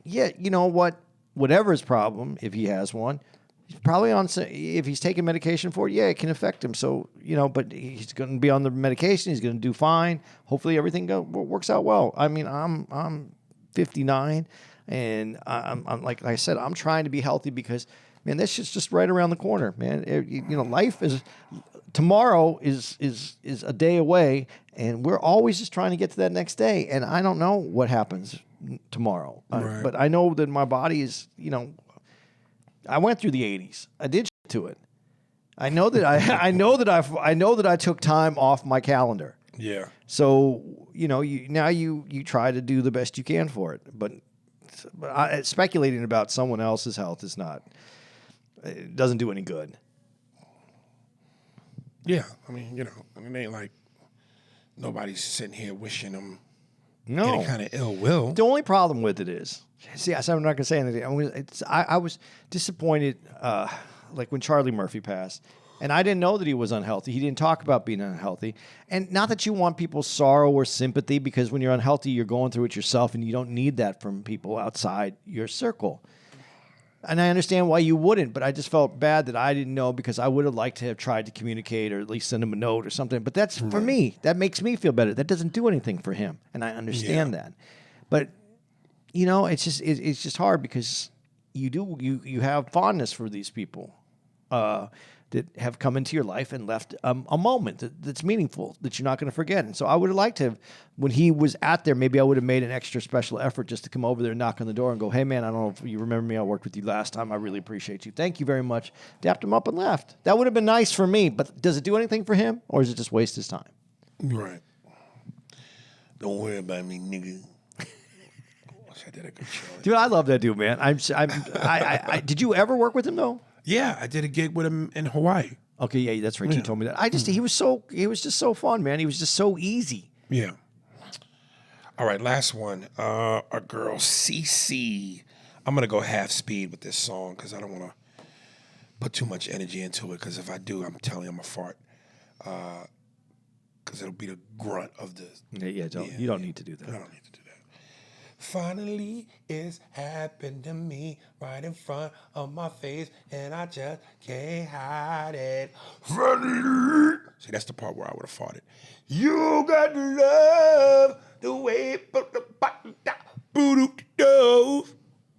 yeah, you know what? Whatever his problem, if he has one, he's probably on. If he's taking medication for it, yeah, it can affect him. So but he's going to be on the medication. He's going to do fine. Hopefully, everything works out well. I mean, I'm 59, and I'm like I said, I'm trying to be healthy because, man, this shit's just right around the corner, man. Life is tomorrow is a day away, and we're always just trying to get to that next day. And I don't know what happens tomorrow, but I know that my body is, I went through the 80s. I did shit to it. I know that I know that I took time off my calendar. Yeah. So you try to do the best you can for it, but speculating about someone else's health is not. It doesn't do any good. Yeah, I mean, it ain't like nobody's sitting here wishing them any kind of ill will. The only problem with it is, I'm not going to say anything. I was disappointed, like when Charlie Murphy passed, and I didn't know that he was unhealthy. He didn't talk about being unhealthy, and not that you want people's sorrow or sympathy, because when you're unhealthy, you're going through it yourself, and you don't need that from people outside your circle. And I understand why you wouldn't, but I just felt bad that I didn't know because I would have liked to have tried to communicate or at least send him a note or something. But that's for me. That makes me feel better. That doesn't do anything for him, and I understand that. But it's just hard because you have fondness for these people that have come into your life and left a moment that's meaningful that you're not going to forget. And so I would have liked to have, when he was out there, maybe I would have made an extra special effort just to come over there and knock on the door and go, hey, man, I don't know if you remember me. I worked with you last time. I really appreciate you. Thank you very much. Dapped him up and left. That would have been nice for me, but does it do anything for him or is it just waste his time? Right. Don't worry about me, nigga. I did a good show. Dude, I love that dude, man. Did you ever work with him, though? Yeah, I did a gig with him in Hawaii. Okay, yeah, that's right. You told me that. He was just so fun, man. He was just so easy. Yeah. All right, last one. Our girl CC. I'm gonna go half speed with this song because I don't want to put too much energy into it. Because if I do, I'm telling you, I'm a fart. Because it'll be the grunt of the. You don't need to do that. I don't need to do that. Finally, it's happened to me right in front of my face, and I just can't hide it. Finally. See, that's the part where I would have fought it. You got love the way, all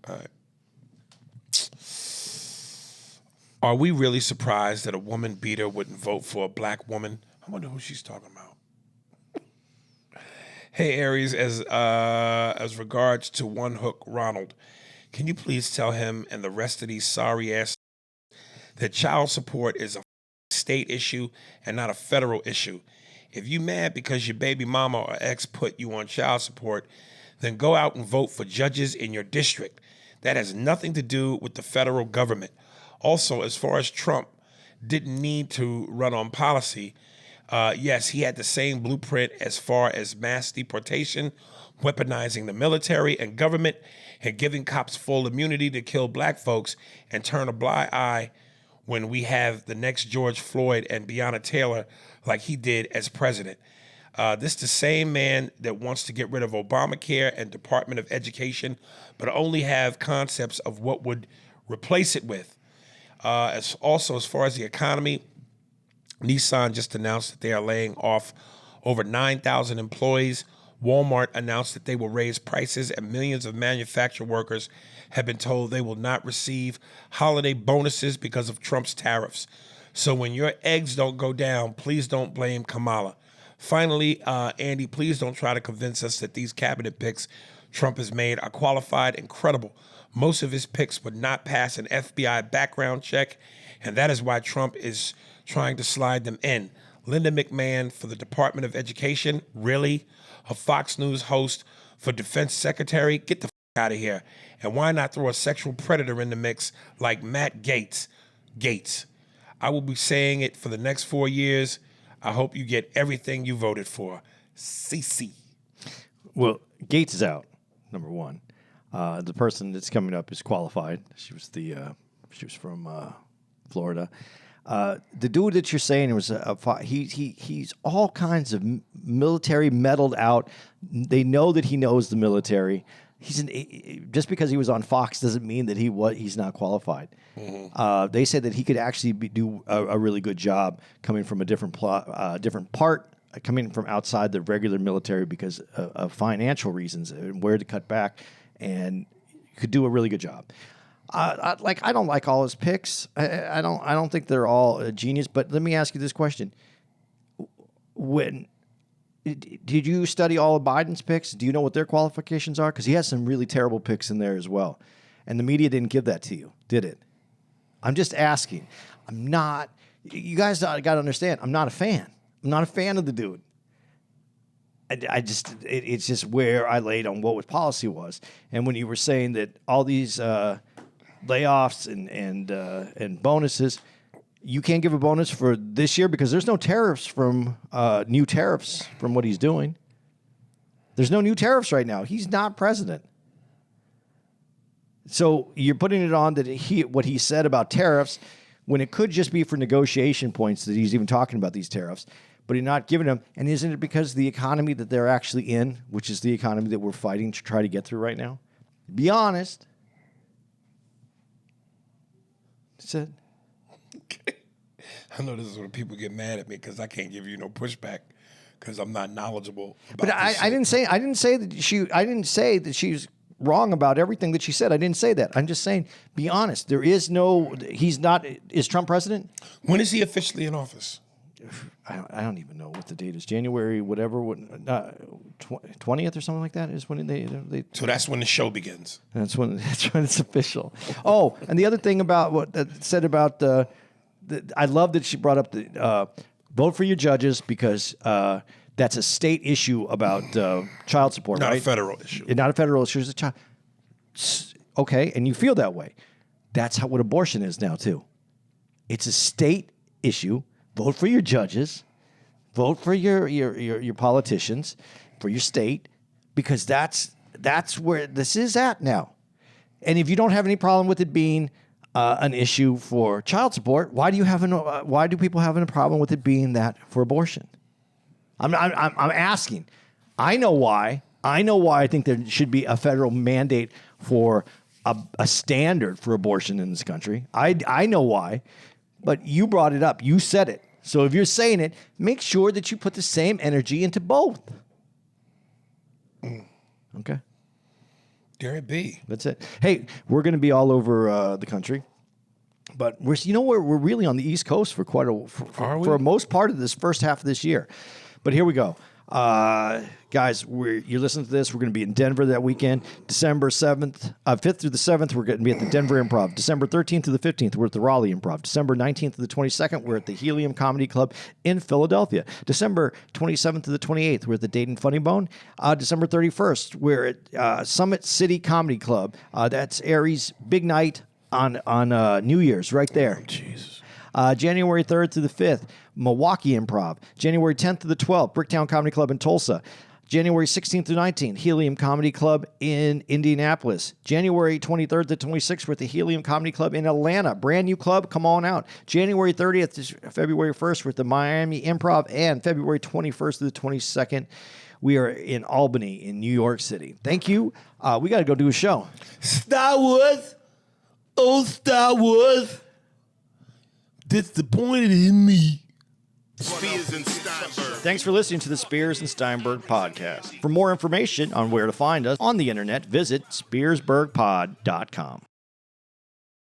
right. Are we really surprised that a woman beater wouldn't vote for a black woman? I wonder who she's talking about. Hey, Aries, as regards to One Hook Ronald, can you please tell him and the rest of these sorry ass that child support is a state issue and not a federal issue? If you mad because your baby mama or ex put you on child support, then go out and vote for judges in your district. That has nothing to do with the federal government. Also, as far as Trump didn't need to run on policy, yes, he had the same blueprint as far as mass deportation, weaponizing the military and government, and giving cops full immunity to kill black folks and turn a blind eye when we have the next George Floyd and Breonna Taylor like he did as president. This the same man that wants to get rid of Obamacare and Department of Education, but only have concepts of what would replace it with. As far as the economy, Nissan just announced that they are laying off over 9,000 employees. Walmart announced that they will raise prices, and millions of manufacturing workers have been told they will not receive holiday bonuses because of Trump's tariffs. So when your eggs don't go down, please don't blame Kamala. Finally, Andy, please don't try to convince us that these cabinet picks Trump has made are qualified and credible. Most of his picks would not pass an FBI background check, and that is why Trump is trying to slide them in. Linda McMahon for the Department of Education, really? A Fox News host for Defense Secretary? Get the out of here. And why not throw a sexual predator in the mix like Matt Gaetz? I will be saying it for the next 4 years. I hope you get everything you voted for. CC. Well, Gaetz is out, number one. The person that's coming up is qualified. She was from Florida. The dude that you're saying was he's all kinds of military meddled out. They know that he knows the military. Just because he was on Fox doesn't mean that he's not qualified. Mm-hmm. They said that he could actually do a really good job coming from a different part, coming from outside the regular military because of financial reasons and where to cut back, and could do a really good job. I don't like all his picks. I don't think they're all a genius. But let me ask you this question: did you study all of Biden's picks? Do you know what their qualifications are? Because he has some really terrible picks in there as well, and the media didn't give that to you, did it? I'm just asking. I'm not. You guys got to understand. I'm not a fan. I'm not a fan of the dude. It's just where I laid on what policy was, and when you were saying that all these layoffs and bonuses, you can't give a bonus for this year because there's no tariffs from new tariffs from what he's doing. There's no new tariffs right now. He's not president. So you're putting it on that what he said about tariffs when it could just be for negotiation points that he's even talking about these tariffs, but he's not giving them. And isn't it because of the economy that they're actually in, which is the economy that we're fighting to try to get through right now? Be honest. That's it. I know this is when people get mad at me because I can't give you no pushback because I'm not knowledgeable about But this shit. I didn't say that she's wrong about everything that she said. I didn't say that. I'm just saying, be honest. Is Trump president? When is he officially in office? I don't even know what the date is. January, whatever, 20th or something like that is when they. So that's when the show begins. That's when it's official. Oh, and the other thing about what that said about I love that she brought up the vote for your judges because that's a state issue about child support, Not right? a federal issue. Not a federal issue. It's a child. Okay, and you feel that way. That's what abortion is now too. It's a state issue. Vote for your judges. Vote for your politicians, for your state, because that's where this is at now. And if you don't have any problem with it being an issue for child support, why do people have a problem with it being that for abortion? I'm asking. I know why. I think there should be a federal mandate for a standard for abortion in this country. I know why. But you brought it up. You said it. So if you're saying it, make sure that you put the same energy into both. Okay. There it be. That's it. Hey, we're going to be all over the country. But we're really on the East Coast for for most part of this first half of this year. But here we go. Guys, you're listening to this. We're going to be in Denver that weekend. December 5th through the 7th, we're going to be at the Denver Improv. December 13th to the 15th, we're at the Raleigh Improv. December 19th to the 22nd, we're at the Helium Comedy Club in Philadelphia. December 27th to the 28th, we're at the Dayton Funny Bone. December 31st, we're at Summit City Comedy Club. That's Aries' big night on New Year's right there. Oh, Jesus. January 3rd through the 5th, Milwaukee Improv. January 10th to the 12th, Bricktown Comedy Club in Tulsa. January 16th through 19th, Helium Comedy Club in Indianapolis. January 23rd to 26th, we're at the Helium Comedy Club in Atlanta. Brand new club, come on out. January 30th to February 1st, we're at the Miami Improv. And February 21st to the 22nd, we are in Albany in New York City. Thank you. We got to go do a show. Star Wars. Oh, Star Wars. Disappointed in me. Spears and Steinberg. Thanks for listening to the Spears and Steinberg podcast. For more information on where to find us on the internet, visit spearsburgpod.com.